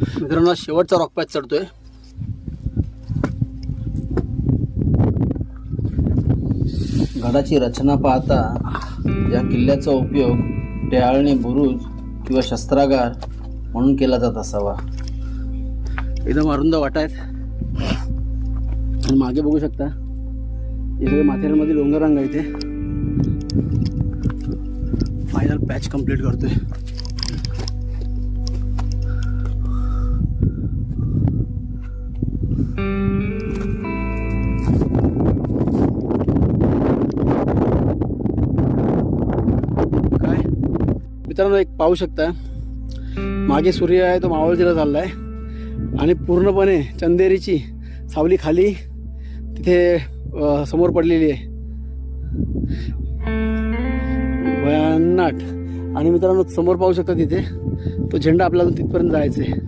मित्रांनो शेवटचा rock patch चढतोय. गडाची रचना पाहता या किल्ल्याचा उपयोग टेहाळणी, बुरुज किंवा शस्त्रागार म्हणून केला जात असावा. एकदम अरुंद वाटा आहेत आणि मागे बघू शकता हे सगळे माथेरानमध्ये डोंगररांग आहे. इथे फायनल पॅच कंप्लीट करतोय. काय मित्रांनो, एक पाहू शकता मागे सूर्य आहे तो मावळतीला चालला आहे आणि पूर्णपणे चंदेरीची सावली खाली तिथे समोर पडलेली आहे. भयानक. आणि मित्रांनो समोर पाहू शकता तिथे तो झेंडा आपल्याला तिथपर्यंत जायचं आहे.